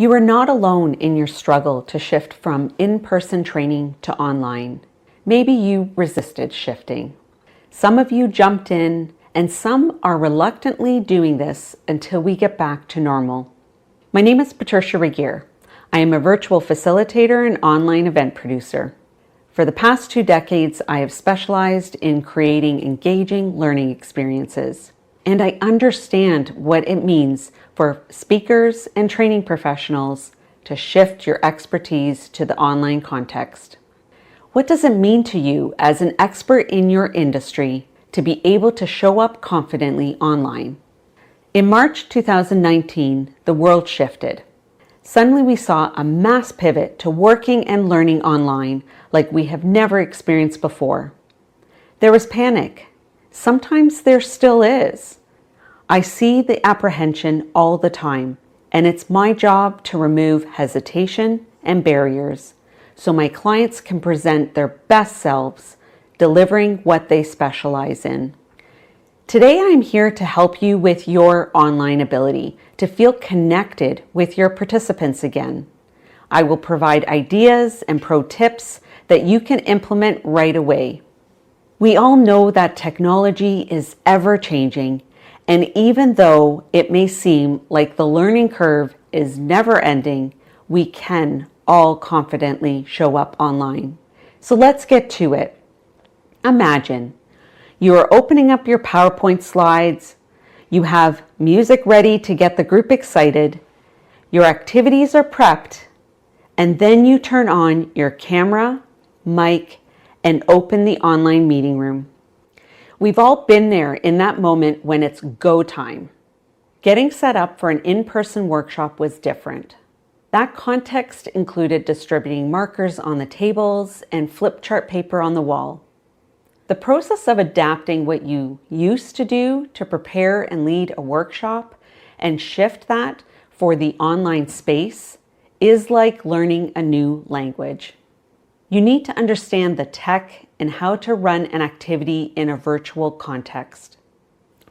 You are not alone in your struggle to shift from in-person training to online. Maybe you resisted shifting. Some of you jumped in, and some are reluctantly doing this until we get back to normal. My name is Patricia Regier. I am a virtual facilitator and online event producer. For the past 2 decades, I have specialized in creating engaging learning experiences. And I understand what it means for speakers and training professionals to shift your expertise to the online context. What does it mean to you as an expert in your industry to be able to show up confidently online? In March 2019, the world shifted. Suddenly we saw a mass pivot to working and learning online like we have never experienced before. There was panic. Sometimes there still is. I see the apprehension all the time, and it's my job to remove hesitation and barriers so my clients can present their best selves, delivering what they specialize in. Today, I'm here to help you with your online ability to feel connected with your participants again. I will provide ideas and pro tips that you can implement right away. We all know that technology is ever changing, and even though it may seem like the learning curve is never ending, we can all confidently show up online. So let's get to it. Imagine you are opening up your PowerPoint slides, you have music ready to get the group excited, your activities are prepped, and then you turn on your camera, mic, and open the online meeting room. We've all been there in that moment when it's go time. Getting set up for an in-person workshop was different. That context included distributing markers on the tables and flip chart paper on the wall. The process of adapting what you used to do to prepare and lead a workshop and shift that for the online space is like learning a new language. You need to understand the tech and how to run an activity in a virtual context.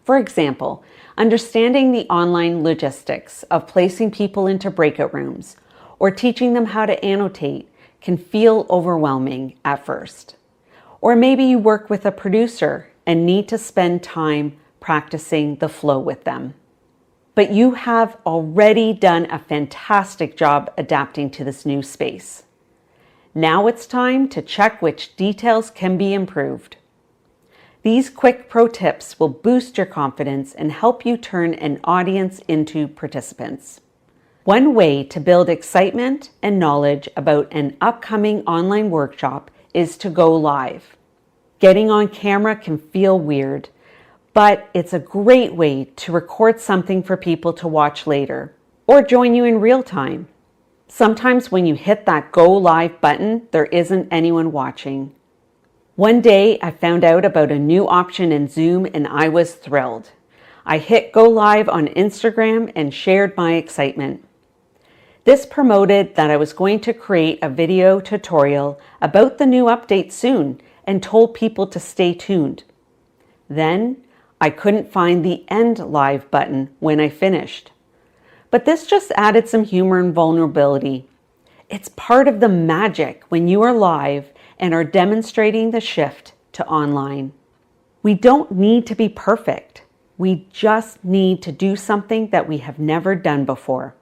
For example, understanding the online logistics of placing people into breakout rooms or teaching them how to annotate can feel overwhelming at first. Or maybe you work with a producer and need to spend time practicing the flow with them. But you have already done a fantastic job adapting to this new space. Now it's time to check which details can be improved. These quick pro tips will boost your confidence and help you turn an audience into participants. One way to build excitement and knowledge about an upcoming online workshop is to go live. Getting on camera can feel weird, but it's a great way to record something for people to watch later or join you in real time. Sometimes when you hit that go live button, there isn't anyone watching. One day I found out about a new option in Zoom and I was thrilled. I hit go live on Instagram and shared my excitement. This promoted that I was going to create a video tutorial about the new update soon and told people to stay tuned. Then I couldn't find the end live button when I finished. But this just added some humor and vulnerability. It's part of the magic when you are live and are demonstrating the shift to online. We don't need to be perfect. We just need to do something that we have never done before.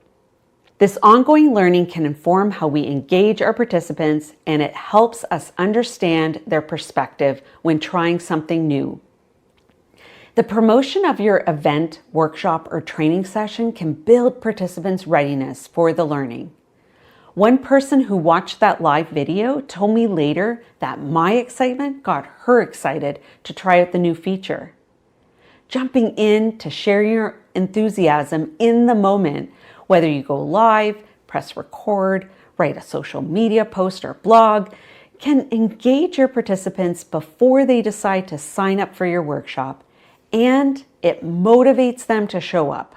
This ongoing learning can inform how we engage our participants, and it helps us understand their perspective when trying something new. The promotion of your event, workshop, or training session can build participants' readiness for the learning. One person who watched that live video told me later that my excitement got her excited to try out the new feature. Jumping in to share your enthusiasm in the moment, whether you go live, press record, write a social media post or blog, can engage your participants before they decide to sign up for your workshop, and it motivates them to show up.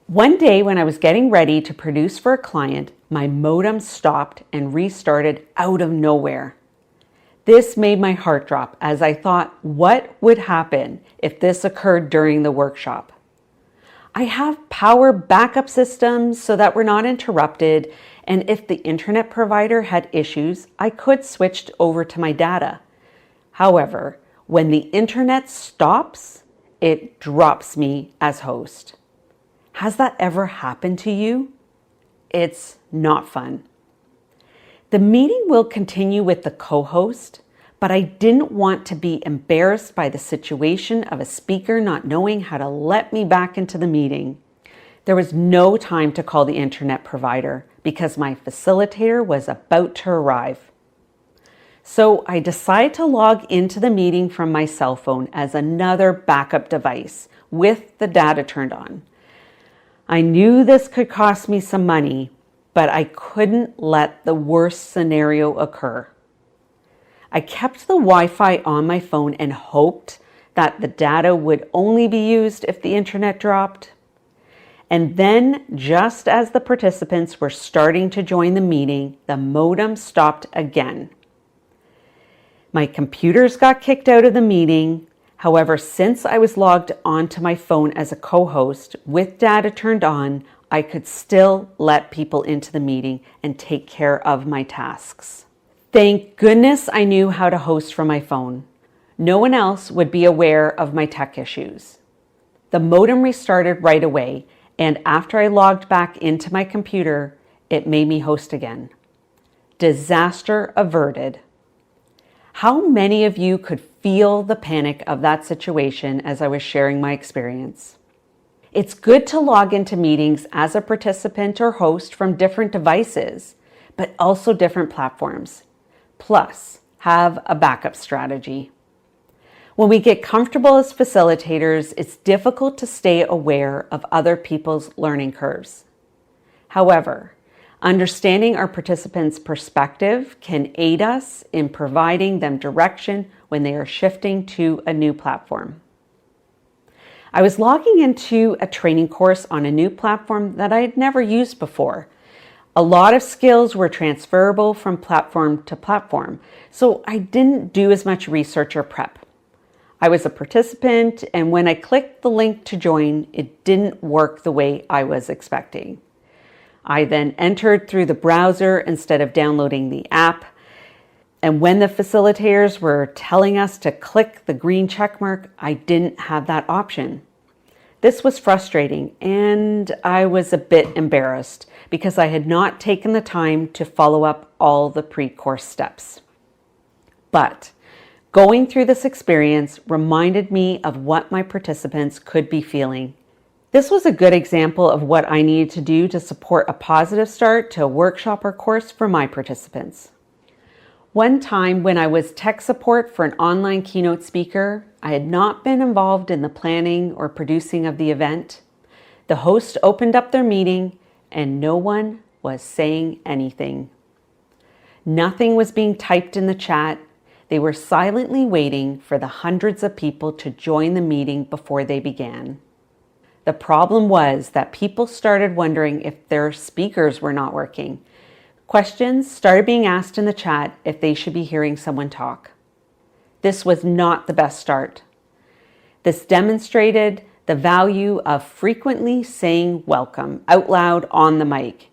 One day when I was getting ready to produce for a client, my modem stopped and restarted out of nowhere. This made my heart drop as I thought, what would happen if this occurred during the workshop? I have power backup systems so that we're not interrupted, and if the internet provider had issues, I could switch over to my data. However, when the internet stops, it drops me as host. Has that ever happened to you? It's not fun. The meeting will continue with the co-host, but I didn't want to be embarrassed by the situation of a speaker not knowing how to let me back into the meeting. There was no time to call the internet provider because my facilitator was about to arrive. So I decided to log into the meeting from my cell phone as another backup device with the data turned on. I knew this could cost me some money, but I couldn't let the worst scenario occur. I kept the Wi-Fi on my phone and hoped that the data would only be used if the internet dropped. And then, just as the participants were starting to join the meeting, the modem stopped again. My computers got kicked out of the meeting. However, since I was logged onto my phone as a co-host with data turned on, I could still let people into the meeting and take care of my tasks. Thank goodness I knew how to host from my phone. No one else would be aware of my tech issues. The modem restarted right away, and after I logged back into my computer, it made me host again. Disaster averted. How many of you could feel the panic of that situation as I was sharing my experience? It's good to log into meetings as a participant or host from different devices, but also different platforms. Plus, have a backup strategy. When we get comfortable as facilitators, it's difficult to stay aware of other people's learning curves. However, understanding our participants' perspective can aid us in providing them direction when they are shifting to a new platform. I was logging into a training course on a new platform that I had never used before. A lot of skills were transferable from platform to platform, so I didn't do as much research or prep. I was a participant, and when I clicked the link to join, it didn't work the way I was expecting. I then entered through the browser instead of downloading the app, and when the facilitators were telling us to click the green check mark, I didn't have that option. This was frustrating, and I was a bit embarrassed because I had not taken the time to follow up all the pre-course steps. But going through this experience reminded me of what my participants could be feeling. This was a good example of what I needed to do to support a positive start to a workshop or course for my participants. One time when I was tech support for an online keynote speaker, I had not been involved in the planning or producing of the event. The host opened up their meeting and no one was saying anything. Nothing was being typed in the chat. They were silently waiting for the hundreds of people to join the meeting before they began. The problem was that people started wondering if their speakers were not working. Questions started being asked in the chat if they should be hearing someone talk. This was not the best start. This demonstrated the value of frequently saying welcome out loud on the mic,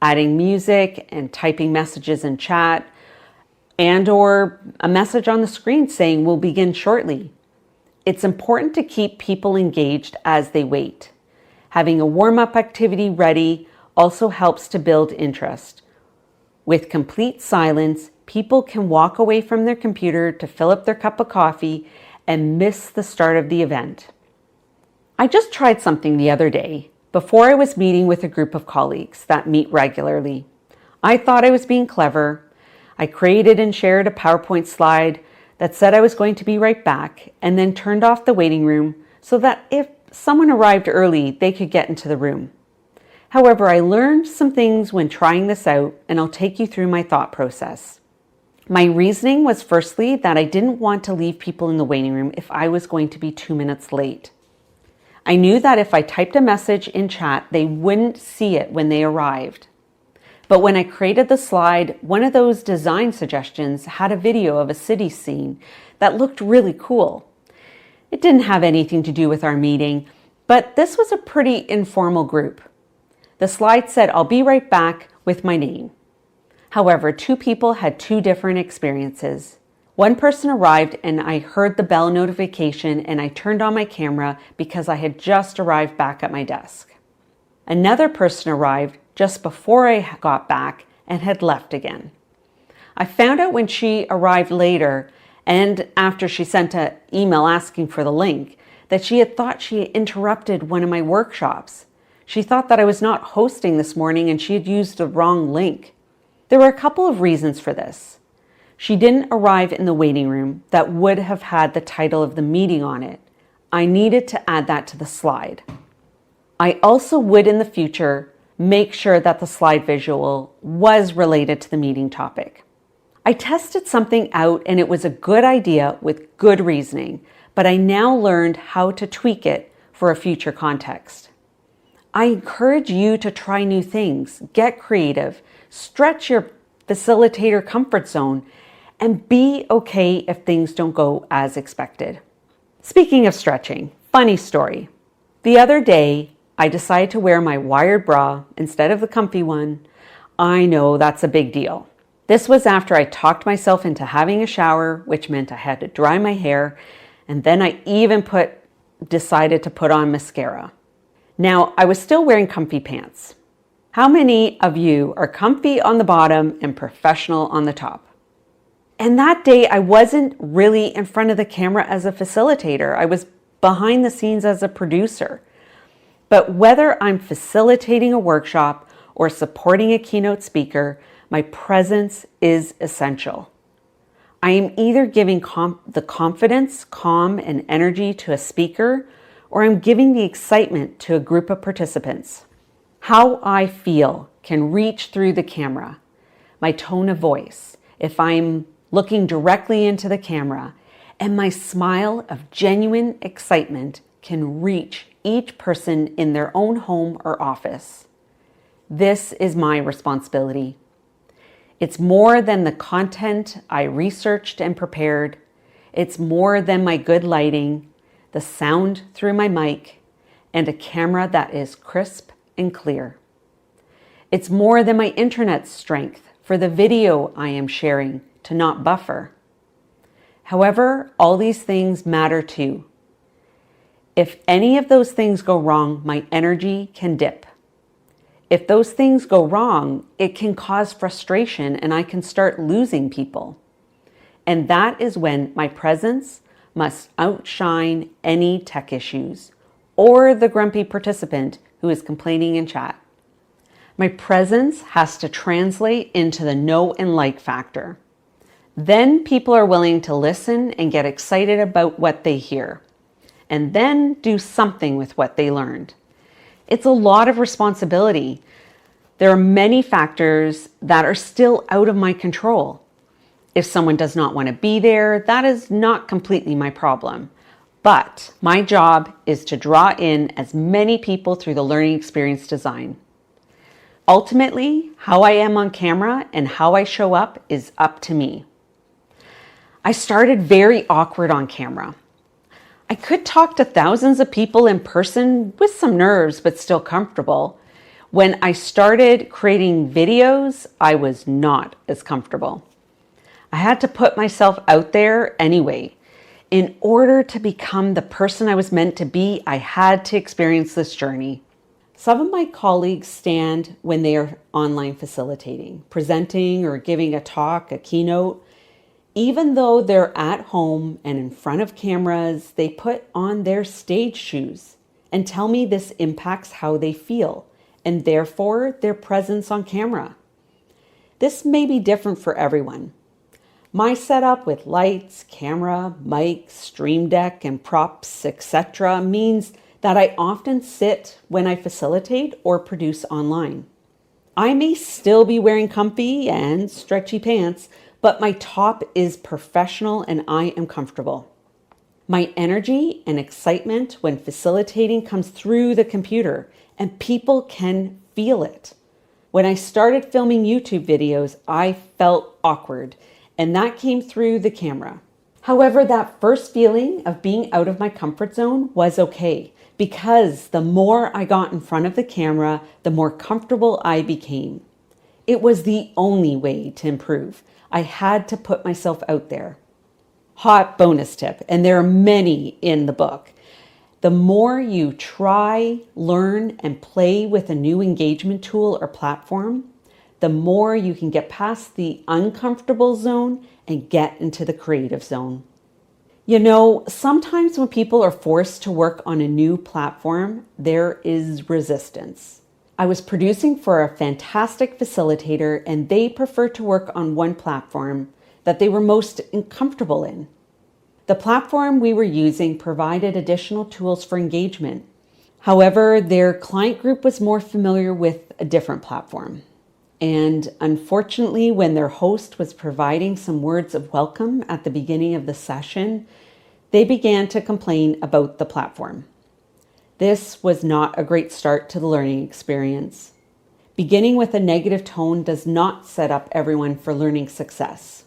adding music and typing messages in chat, and or a message on the screen saying we'll begin shortly. It's important to keep people engaged as they wait. Having a warm-up activity ready also helps to build interest. With complete silence, people can walk away from their computer to fill up their cup of coffee and miss the start of the event. I just tried something the other day before I was meeting with a group of colleagues that meet regularly. I thought I was being clever. I created and shared a PowerPoint slide that said I was going to be right back and then turned off the waiting room so that if someone arrived early, they could get into the room. However, I learned some things when trying this out, and I'll take you through my thought process. My reasoning was firstly that I didn't want to leave people in the waiting room if I was going to be 2 minutes late. I knew that if I typed a message in chat, they wouldn't see it when they arrived. But when I created the slide, one of those design suggestions had a video of a city scene that looked really cool. It didn't have anything to do with our meeting, But this was a pretty informal group. The slide said, "I'll be right back," with my name. However, two people had two different experiences. One person arrived and I heard the bell notification and I turned on my camera because I had just arrived back at my desk. Another person arrived just before I got back and had left again. I found out when she arrived later and after she sent an email asking for the link that she had thought she interrupted one of my workshops. She thought that I was not hosting this morning and she had used the wrong link. There were a couple of reasons for this. She didn't arrive in the waiting room that would have had the title of the meeting on it. I needed to add that to the slide. I also would in the future make sure that the slide visual was related to the meeting topic. I tested something out and it was a good idea with good reasoning, but I now learned how to tweak it for a future context. I encourage you to try new things, get creative, stretch your facilitator comfort zone, and be okay if things don't go as expected. Speaking of stretching, funny story. The other day, I decided to wear my wired bra instead of the comfy one. I know that's a big deal. This was after I talked myself into having a shower, which meant I had to dry my hair, and then I even decided to put on mascara. Now, I was still wearing comfy pants. How many of you are comfy on the bottom and professional on the top? And that day, I wasn't really in front of the camera as a facilitator. I was behind the scenes as a producer. But whether I'm facilitating a workshop or supporting a keynote speaker, my presence is essential. I am either giving the confidence, calm, and energy to a speaker, or I'm giving the excitement to a group of participants. How I feel can reach through the camera. My tone of voice, if I'm looking directly into the camera, and my smile of genuine excitement can reach each person in their own home or office. This is my responsibility. It's more than the content I researched and prepared. It's more than my good lighting, the sound through my mic, and a camera that is crisp and clear. It's more than my internet strength for the video I am sharing to not buffer. However, all these things matter too. If any of those things go wrong, my energy can dip. If those things go wrong, it can cause frustration and I can start losing people. And that is when my presence must outshine any tech issues or the grumpy participant who is complaining in chat. My presence has to translate into the know and like factor. Then people are willing to listen and get excited about what they hear, and then do something with what they learned. It's a lot of responsibility. There are many factors that are still out of my control. If someone does not want to be there, that is not completely my problem. But my job is to draw in as many people through the learning experience design. Ultimately, how I am on camera and how I show up is up to me. I started very awkward on camera. I could talk to thousands of people in person with some nerves, but still comfortable. When I started creating videos, I was not as comfortable. I had to put myself out there anyway. In order to become the person I was meant to be, I had to experience this journey. Some of my colleagues stand when they are online facilitating, presenting or giving a talk, a keynote. Even though they're at home and in front of cameras, they put on their stage shoes and tell me this impacts how they feel and therefore their presence on camera. This may be different for everyone. My setup with lights, camera, mic, stream deck, and props, etc. means that I often sit when I facilitate or produce online. I may still be wearing comfy and stretchy pants, but my top is professional and I am comfortable. My energy and excitement when facilitating comes through the computer and people can feel it. When I started filming YouTube videos, I felt awkward and that came through the camera. However, that first feeling of being out of my comfort zone was okay because the more I got in front of the camera, the more comfortable I became. It was the only way to improve. I had to put myself out there. Hot bonus tip, and there are many in the book. The more you try, learn, and play with a new engagement tool or platform, the more you can get past the uncomfortable zone and get into the creative zone. You know, sometimes when people are forced to work on a new platform, there is resistance. I was producing for a fantastic facilitator, and they preferred to work on one platform that they were most comfortable in. The platform we were using provided additional tools for engagement. However, their client group was more familiar with a different platform. And unfortunately, when their host was providing some words of welcome at the beginning of the session, they began to complain about the platform. This was not a great start to the learning experience. Beginning with a negative tone does not set up everyone for learning success.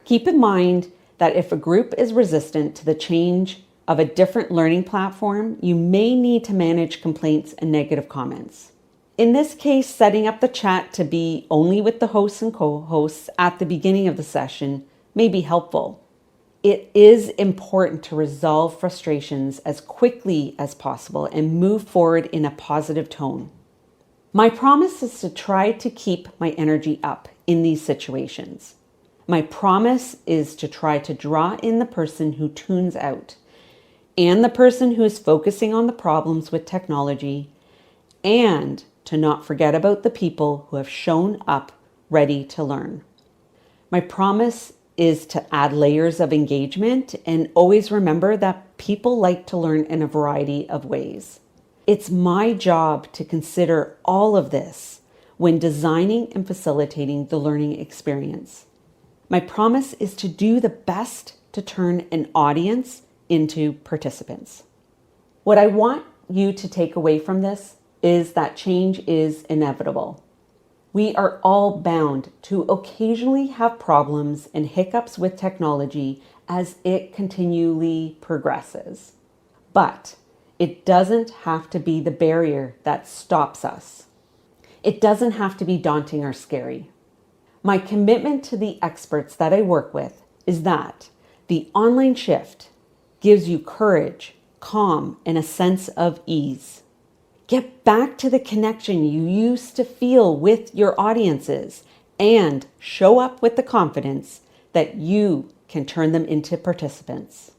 Keep in mind that if a group is resistant to the change of a different learning platform, you may need to manage complaints and negative comments. In this case, setting up the chat to be only with the hosts and co-hosts at the beginning of the session may be helpful. It is important to resolve frustrations as quickly as possible and move forward in a positive tone. My promise is to try to keep my energy up in these situations. My promise is to try to draw in the person who tunes out and the person who is focusing on the problems with technology, and to not forget about the people who have shown up ready to learn. My promise is to add layers of engagement and always remember that people like to learn in a variety of ways. It's my job to consider all of this when designing and facilitating the learning experience. My promise is to do the best to turn an audience into participants. What I want you to take away from this is that change is inevitable. We are all bound to occasionally have problems and hiccups with technology as it continually progresses. But it doesn't have to be the barrier that stops us. It doesn't have to be daunting or scary. My commitment to the experts that I work with is that the online shift gives you courage, calm, and a sense of ease. Get back to the connection you used to feel with your audiences and show up with the confidence that you can turn them into participants.